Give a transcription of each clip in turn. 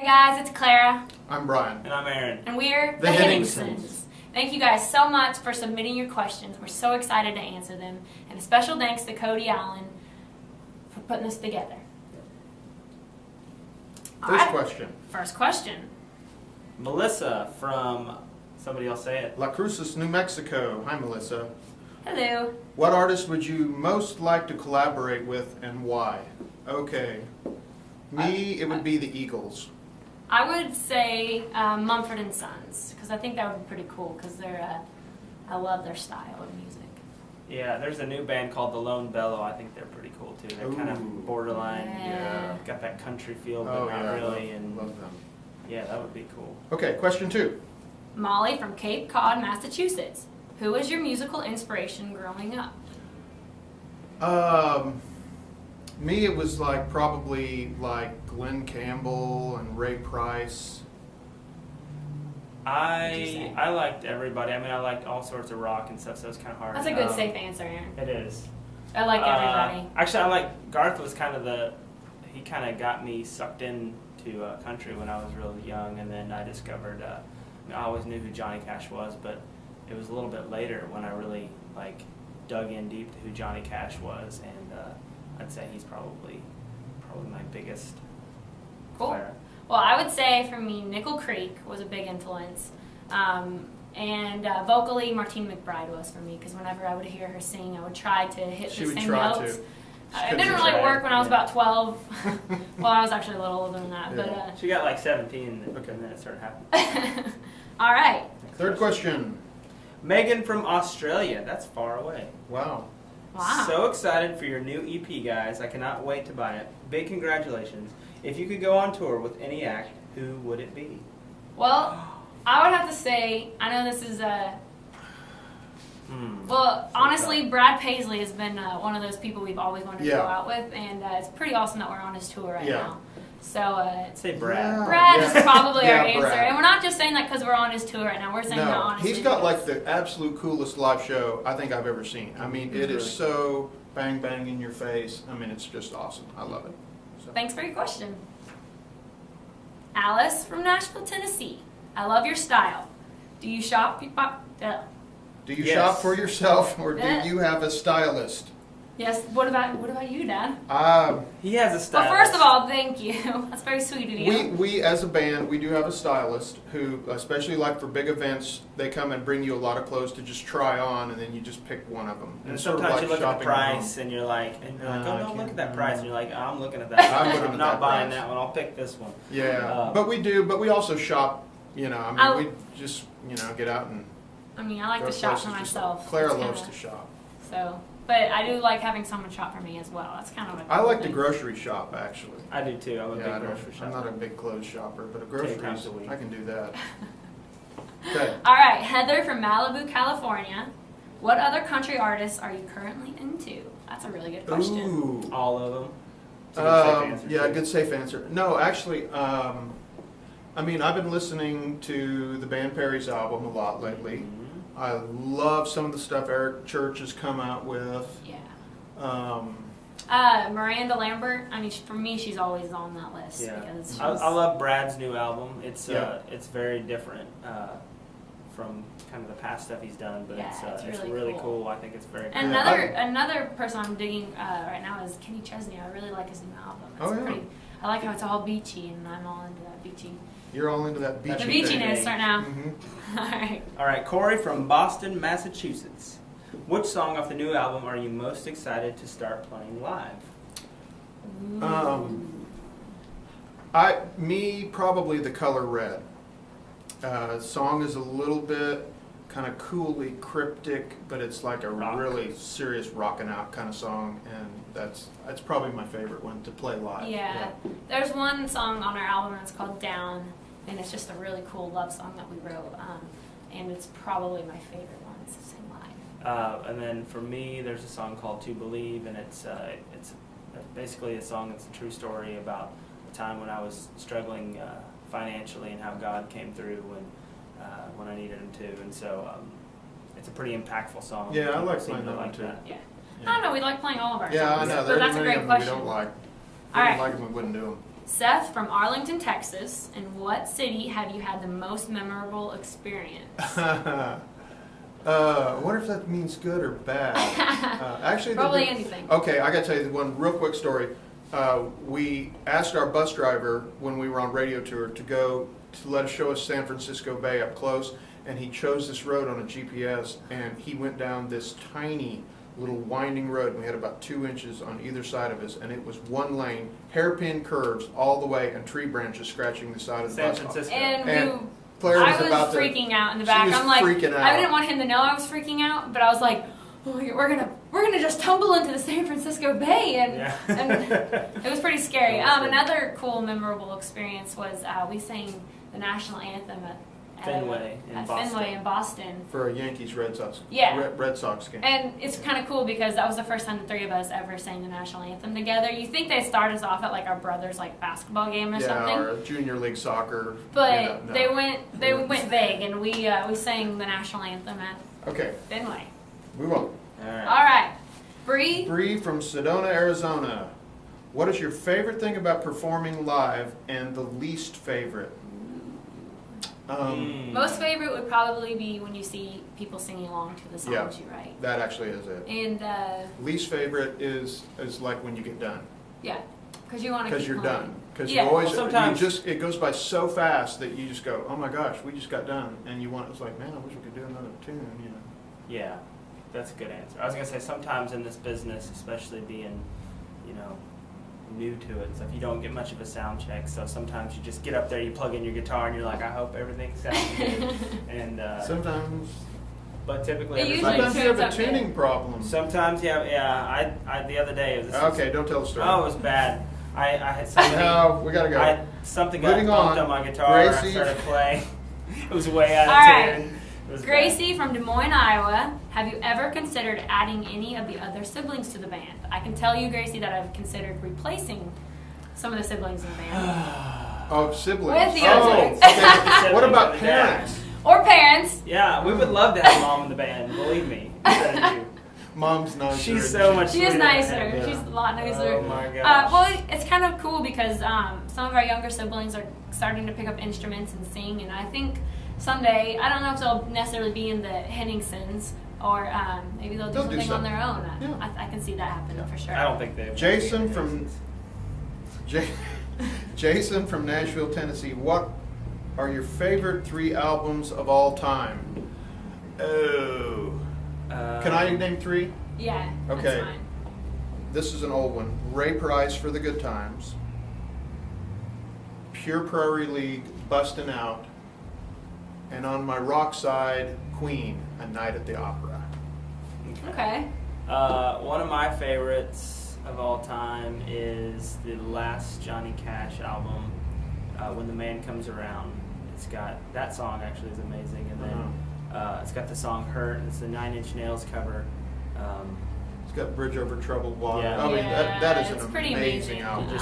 Hey guys, it's Clara. I'm Brian. And I'm Aaron. And we're the Henningsens. Thank you guys so much for submitting your questions. We're so excited to answer them. And a special thanks to Cody Allen for putting this together. First question. Melissa from, somebody else say it. La Cruces, New Mexico. Hi, Melissa. Hello. What artist would you most like to collaborate with and why? Okay. It would be the Eagles. I would say Mumford & Sons, because I think that would be pretty cool, because I love their style of music. Yeah, there's a new band called the Lone Bellow. I think they're pretty cool too. They're kind of borderline. Yeah. Got that country feel, but not really. Love them. Yeah, that would be cool. Okay, question 2. Molly from Cape Cod, Massachusetts. Who was your musical inspiration growing up? Me, it was probably Glenn Campbell and Ray Price. I liked everybody. I mean, I liked all sorts of rock and stuff, so it's kind of hard. That's a good safe answer, Aaron. It is. I like everybody. Actually, I like Garth was he kind of got me sucked into country when I was really young, and then I discovered, I always knew who Johnny Cash was, but it was a little bit later when I really dug in deep to who Johnny Cash was, and I'd say he's probably my biggest player. Well, I would say for me, Nickel Creek was a big influence. And vocally, Martine McBride was for me, because whenever I would hear her sing, I would try to hit the same notes. It didn't really work when I was about 12. Well, I was actually a little older than that. Yeah. But she got 17, and then it started happening. All right. Third question. Megan from Australia. That's far away. Wow. So excited for your new EP, guys. I cannot wait to buy it. Big congratulations. If you could go on tour with any act, who would it be? Well, I would have to say, I know this is honestly, Brad Paisley has been one of those people we've always wanted to go out with, and it's pretty awesome that we're on his tour right now. So, say Brad. Brad is probably our answer. Brad. And we're not just saying that because we're on his tour right now. We're saying that honestly. He's got the absolute coolest live show I think I've ever seen. I mean, it is so bang bang in your face. I mean, it's just awesome. I love it. So. Thanks for your question. Alice from Nashville, Tennessee. I love your style. Do you shop? Do you shop for yourself, or do you have a stylist? Yes. What about you, Dad? He has a stylist. Well, first of all, thank you. That's very sweet of you. We as a band, we do have a stylist who, especially for big events, they come and bring you a lot of clothes to just try on, and then you just pick one of them. And sometimes you look at the price, and you're like, oh, don't look at that price, and you're like, I'm looking at that. I'm not buying that one. I'll pick this one. Yeah, but we also shop. We just get out and. I mean, I like to shop for myself. Clara loves to shop. So, but I do like having someone shop for me as well. That's kind of a cool I like thing. to grocery shop, actually. I do too. I'm a big grocery shopper. I'm not a big clothes shopper, but groceries, I can do that. Okay. All right, Heather from Malibu, California. What other country artists are you currently into? That's a really good question. Ooh. All of them. Good safe answer. No, actually, I've been listening to the band Perry's album a lot lately. Mm-hmm. I love some of the stuff Eric Church has come out with. Yeah. Miranda Lambert. I mean, for me, she's always on that list. Yeah. Because I love Brad's new album. It's very different from kind of the past stuff he's done, but it's really cool. I think it's very cool. Another person I'm digging right now is Kenny Chesney. I really like his new album. I like how it's all beachy, and I'm all into that beachy. You're all into that beachy. The beachiness right now. Mm-hmm. All right, Corey from Boston, Massachusetts. Which song off the new album are you most excited to start playing live? Probably The Color Red. The song is a little bit kind of coolly cryptic, but it's like a really serious rockin' out kind of song, and that's probably my favorite one to play live. Yeah. There's one song on our album that's called Down, and it's just a really cool love song that we wrote, and it's probably my favorite one to sing live. And then for me, there's a song called To Believe, and it's basically a song that's a true story about the time when I was struggling financially and how God came through when I needed Him to, and so it's a pretty impactful song. Yeah, I like playing that one too. Yeah. I don't know, we like playing all of our songs. Yeah, I know. But that's a great question. We don't like. If we didn't like them, we wouldn't do them. Seth from Arlington, Texas. In what city have you had the most memorable experience? I wonder if that means good or bad. Actually, Probably anything. Okay, I got to tell you one real quick story. We asked our bus driver when we were on radio tour to go to let us show us San Francisco Bay up close, and he chose this road on a GPS, and he went down this tiny little winding road, and we had about 2 inches on either side of us, and it was one lane, hairpin curves all the way, and tree branches scratching the side of the San bus. Francisco. And Claire I was about freaking out in the back. She was I'm like, freaking out. I didn't want him to know I was freaking out, but I was like, oh my God, we're gonna just tumble into the San Francisco Bay, and it was pretty scary. Another cool, memorable experience was we sang the national anthem at Fenway in Boston. For a Yankees Red Sox Red Sox game. And it's kind of cool because that was the first time the three of us ever sang the national anthem together. You think they'd start us off at like our brother's like basketball game or something. Or junior league soccer. But they went big, and we sang the national anthem at Fenway. Move on. All right. Bree. Bree from Sedona, Arizona. What is your favorite thing about performing live and the least favorite? Most favorite would probably be when you see people singing along to the songs you write. That actually is it. And least favorite is like when you get done. Yeah, because you want to. Because you're done. Because Yeah. you always sometimes it goes by so fast that you just go, oh my gosh, we just got done, and it's like, man, I wish we could do another tune, you know. Yeah, that's a good answer. I was gonna say sometimes in this business, especially being, new to it, so if you don't get much of a sound check, so sometimes you just get up there, you plug in your guitar, and you're like, I hope everything sounds good. And sometimes. But typically, Sometimes you have a tuning problem. Sometimes, yeah. I the other day. Don't tell the story. Oh, it was bad. I had something. No, we gotta go. Something got bumped on my guitar. Gracie. I started playing. It was way out of tune. Gracie from Des Moines, Iowa. Have you ever considered adding any of the other siblings to the band? I can tell you, Gracie, that I've considered replacing some of the siblings in the band. Oh, siblings. With the others. Okay. What about parents? Or parents. Yeah, we would love to have Mom in the band, believe me. Instead of you. Mom's nicer. She's so much She is nicer. Yeah. She's a lot nicer. Oh my gosh. Well, it's kind of cool because some of our younger siblings are starting to pick up instruments and sing, and I think someday, I don't know if they'll necessarily be in the Henningsens, or maybe they'll do something on their own. Yeah. I can see that happening for sure. I don't think they. Jason from Nashville, Tennessee. What are your favorite 3 albums of all time? Oh. Can I name 3? Yeah. Okay. That's fine. This is an old one. Ray Price for the Good Times. Pure Prairie League, Bustin' Out. And on my rock side, Queen, A Night at the Opera. Okay. One of my favorites of all time is the last Johnny Cash album, When the Man Comes Around. It's got, that song actually is amazing, and then it's got the song Hurt, and it's the 9 Inch Nails cover. It's got Bridge Over Troubled Water. Yeah. I mean, that is it's an pretty amazing album.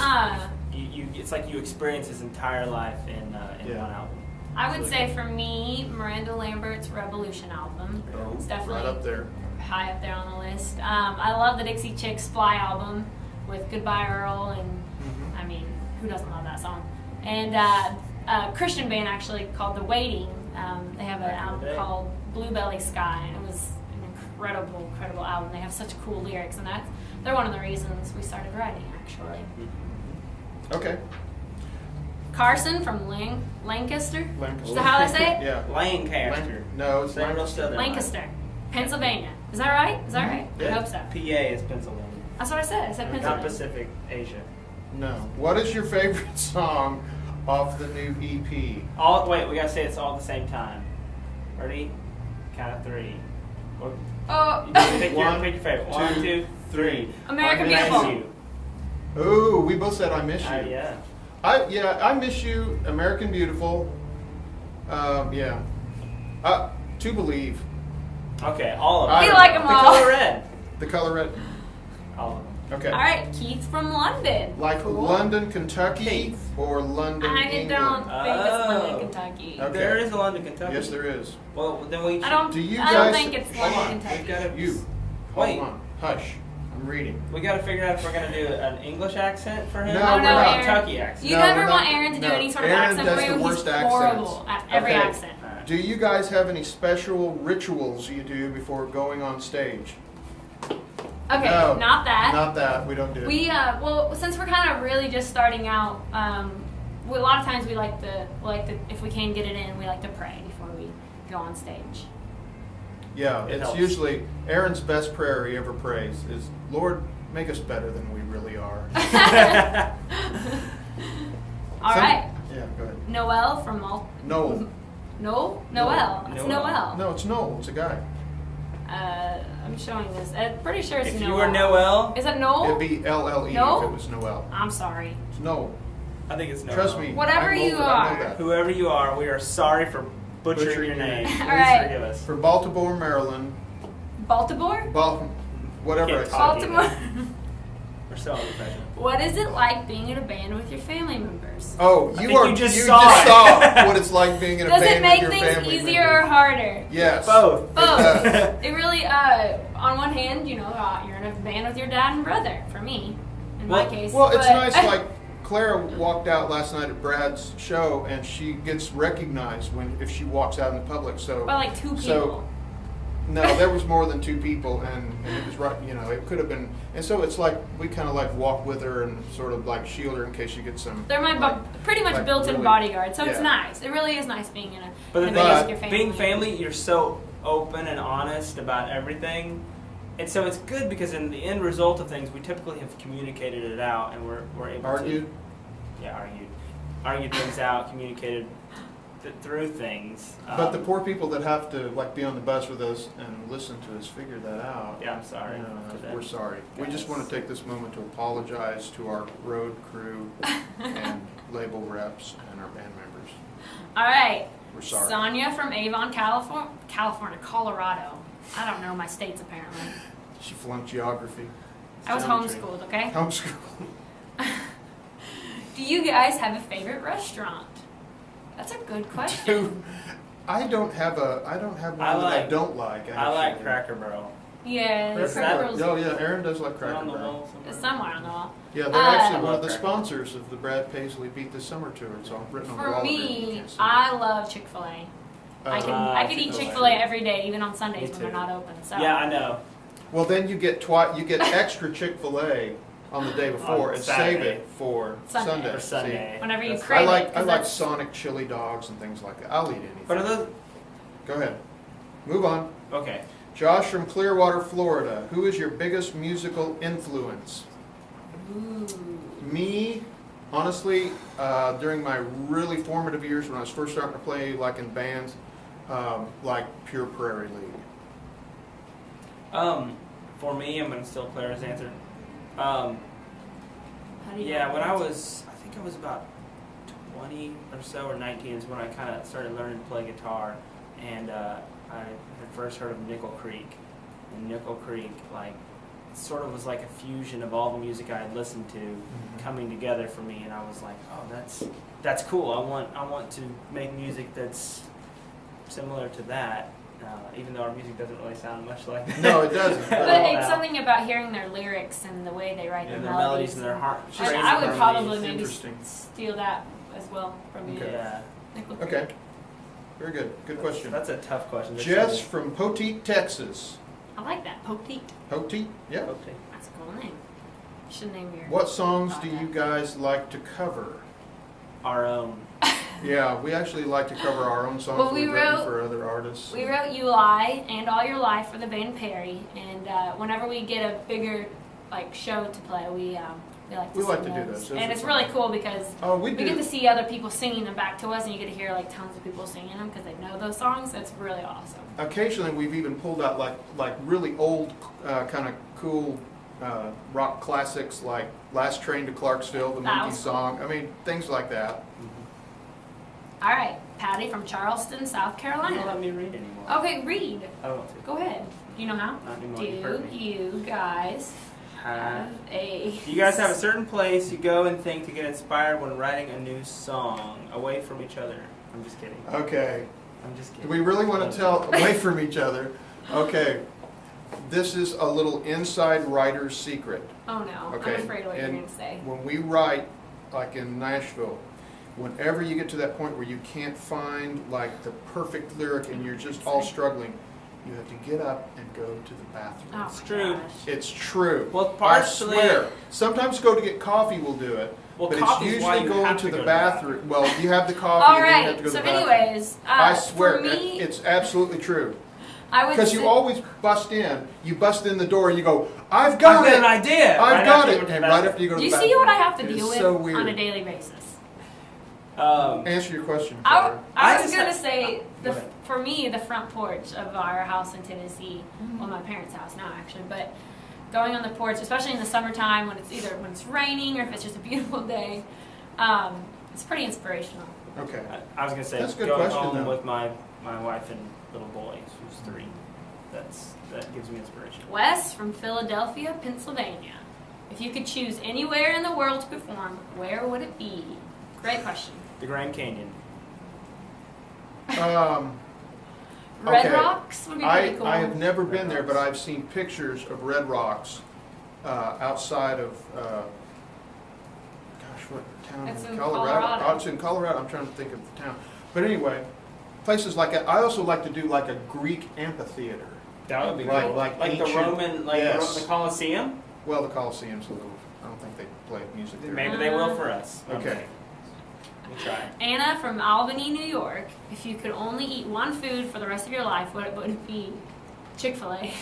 It's like you experience his entire life in one album. I would say for me, Miranda Lambert's Revolution album. It's definitely right up there. High up there on the list. I love the Dixie Chicks Fly album with Goodbye Earl, and I mean, who doesn't love that song? And a Christian band actually called The Waiting. They have an album called Bluebelly Sky, and it was an incredible album. They have such cool lyrics, and they're one of the reasons we started writing, actually. Okay. Carson from Lancaster. Lancaster. Is that how they say it? Yeah. Lancaster. No, it's Lancaster. Lancaster, Pennsylvania. Is that right? Is that right? Yeah. I hope so. PA is Pennsylvania. That's what I said. I said Not Pennsylvania. Pacific Asia. No. What is your favorite song off the new EP? Wait, we gotta say it's all at the same time. Ready? Count of 3. Oh. Pick your favorite. 1, 2, 3. American I Miss Beautiful. You. Ooh, we both said I Miss You. Yeah. I Miss You, American Beautiful. Yeah. To Believe. Okay, all of them. We like them The all. Color Red. The Color Red. All of them. Okay. All right, Keith from London. Like Cool. London, Kentucky, Keith. or London, I England? don't think it's London, Oh. Kentucky. Okay. There is a London, Kentucky. Yes, there is. Well, then we. I don't. Do you I don't guys- think it's Hold London, on. Kentucky. Gotta, You. Hold Wait. on. Hush. I'm reading. We got to figure out if we're going to do an English accent for him No, or we're not. a Kentucky accent. You No, never we're want not- Aaron to do no. any sort of Aaron accent does for you. the He's worst accents. horrible at every Okay. accent. All right. Do you guys have any special rituals you do before going on stage? Okay, No, not that. Not that. We don't do. We well, since we're kind of really just starting out, a lot of times we like to if we can get it in, we like to pray before we go on stage. Yeah, It it's helps. usually Aaron's best prayer he ever prays is, "Lord, make us better than we really are." All right, Yeah, go ahead. Noel from Noel. Noel. It's Noel. Noel. No, it's Noel. It's a guy. I'm showing this. I'm pretty sure it's If Noel. you were Noel, Is it Noel? It'd be LLE No? if it was Noel. I'm sorry. It's Noel. I think it's Noel. Trust me. Whatever I'm you older, I are. know that. Whoever you are, we are sorry for butchering Butchering your your name. name. Please All right. forgive us. For Baltimore, Maryland, Baltimore. whatever I Can't said. talk. Baltimore. We're so old-fashioned. What is it like being in a band with your family members? Oh, I you think are. you just you saw just it. saw what it's like being in a Does band it make with your things family easier or members. harder? Yes. Both. Both. does. It really, on one hand, you're in a band with your dad and brother. For me, in my case. Well, it's but- nice. Like Clara walked out last night at Brad's show, and she gets recognized if she walks out in the public. So by like two people. So, no, there was more than two people, and it was right. It could have been, and so it's like we kind of like walk with her and sort of like shield her in case she gets some. They're my pretty much like built-in really- bodyguard, so it's yeah. nice. It really is nice being in a But the in a thing band is, with your family. being family, you're so open and honest about everything. And so it's good because in the end result of things, we typically have communicated it out and we're able Argued. to... Yeah, argued things out, communicated through things. But the poor people that have to like be on the bus with us and listen to us figure that out. Yeah, I'm sorry. You know, for them. we're sorry. We just Guys. want to take this moment to apologize to our road crew and label reps and our band members. All right. We're sorry. Sonia from Avon, Colorado. I don't know my states apparently. She flunked geography. I was Geometry. homeschooled, okay? Homeschooled. Do you guys have a favorite restaurant? That's a good question. Dude, I don't have one I that I like- don't like. I like actually. Cracker Barrel. Yeah, the Is that- Cracker Barrel's Oh yeah, Aaron does like Is it on Cracker the Barrel. wall somewhere? somewhere on the wall. Yeah, they're I actually one love of the Cracker sponsors of the Brad Paisley Beat the Summer tour. It's all written on the For wall. there. You me, can't see it. I love Chick-fil-A. I could eat Chick-fil-A. Chick-fil-A every day, even on Sundays Me when they're too. not open. So Yeah, I know. Well, then you get extra Chick-fil-A on the day before On and Saturday. save it for Sunday. Sunday. For Sunday. whenever you That's- crave I it, 'cause like that's- Sonic chili dogs and things like that. I'll eat anything. But are those... Go ahead. Move on. Okay. Josh from Clearwater, Florida. Who is your biggest musical influence? Ooh. Me, honestly, during my really formative years when I was first starting to play like in bands, like Pure Prairie League. For me, I'm going to steal Clara's answer. How do you Yeah, know when that? I think I was about 20 or so, or 19 is when I kind of started learning to play guitar, and I had first heard of Nickel Creek, and Nickel Creek, like, sort of was like a fusion of all the music I had listened to coming together for me, and I was like, oh, that's cool. I want to make music that's similar to that, even though our music doesn't really sound much like that. No, it doesn't. But Wow. it's something about hearing their lyrics and the way they write And their their melodies and their heart. I would probably maybe Interesting. steal that as well from you. Okay. Yeah. Nickel Creek. Okay. Very good. Good question. That's a tough question. There's Jess so from Poteet, Texas. I like that. Poteet. Poteet? Yeah. many- Okay. That's a cool name. You should name your. What songs do you guys like to cover? Our own. Yeah, we actually like to cover our own songs Well, that we we've written wrote- for other artists. We wrote "You Lie" and "All Your Life" for the band Perry, and whenever we get a bigger show to play, we like to We sing like to do those. those. Those And are it's fun. really cool because Oh, we we do. get to see other people singing them back to us, and you get to hear tons of people singing them because they know those songs. It's really awesome. Occasionally, we've even pulled out like really old, kind of cool rock classics like "Last Train to Clarksville," the That Monkey was cool. song. I mean, things like that. All right, Patty from Charleston, South You don't let Carolina. me read anymore. Okay, read. I don't want to. Go ahead. Do you know how? Not anymore. You've heard Do me. you guys have a? Do you guys have a certain place you go and think to get inspired when writing a new song away from each other? I'm just kidding. Okay. I'm just Do kidding. we really want to tell away from each other? Okay. this is a little inside writer's secret. Oh no, Okay, I'm afraid of what you're and going to say. when we write, like in Nashville, whenever you get to that point where you can't find like the perfect lyric and you're just all struggling, you have to get up and go to the bathroom. Oh, It's my true. gosh. It's true. Well, I partially. swear. Sometimes go to get coffee will do it. Well, but it's coffee's why usually you going have to to the go to the bathroom. Well, you have the coffee All and then you have right. to go to So, the bathroom. anyways, I swear, for me, it's absolutely true. I would Because you say- always bust in. You bust in the door and you go, I've got I've it. got an idea. I've Right got after you it. go to the And right bathroom. after you go to Do the you bathroom. see what I have to It deal is with so weird. on a daily basis? Answer your question, I Taylor. was just going to have- say, go ahead. for me, the front porch of our house in Tennessee, well, my parents' house now actually, but going on the porch, especially in the summertime when it's raining or if it's just a beautiful day, it's pretty inspirational. Okay. I was gonna say That's a good going question, home though. with my wife and little boy, who's 3. That gives me inspiration. Wes from Philadelphia, Pennsylvania. If you could choose anywhere in the world to perform, where would it be? Great question. The Grand Canyon. Red Okay. Rocks would be pretty cool. I have never been Red there, but Rocks. I've seen pictures of Red Rocks outside of, gosh, what town? It's in Colorado. Colorado. Oh, it's in Colorado. I'm trying to think of the town. But anyway, places like that. I also like to do like a Greek amphitheater. That would be Like- cool. like the ancient- Roman, yes. the Colosseum. Well, the Colosseum's a little, I don't think they play music there. Maybe they will for us. Okay. We'll try. Anna from Albany, New York. If you could only eat one food for the rest of your life, what would it be? Chick-fil-A.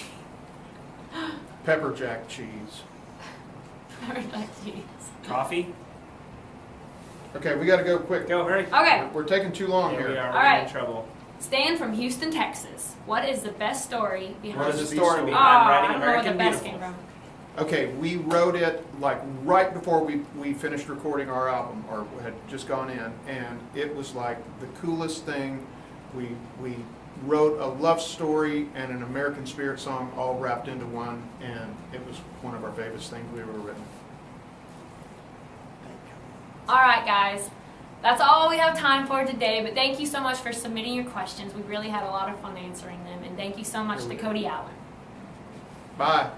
Pepper jack cheese. Jeez. Coffee. Okay, we got to go quick. Go, hurry. Okay, We're taking too long Here we here. are. All We're right. in trouble. Stan from Houston, Texas. What is the best story behind What is the the story story? Oh, behind I writing don't know where American the best Beautiful? came from. Okay, we wrote it like right before we finished recording our album, or had just gone in, and it was like the coolest thing. We wrote a love story and an American Spirit song all wrapped into one, and it was one of our favorite things we've ever written. All right, guys. That's all we have time for today, but thank you so much for submitting your questions. We really had a lot of fun answering them, and thank you so much to Cody Allen. Bye.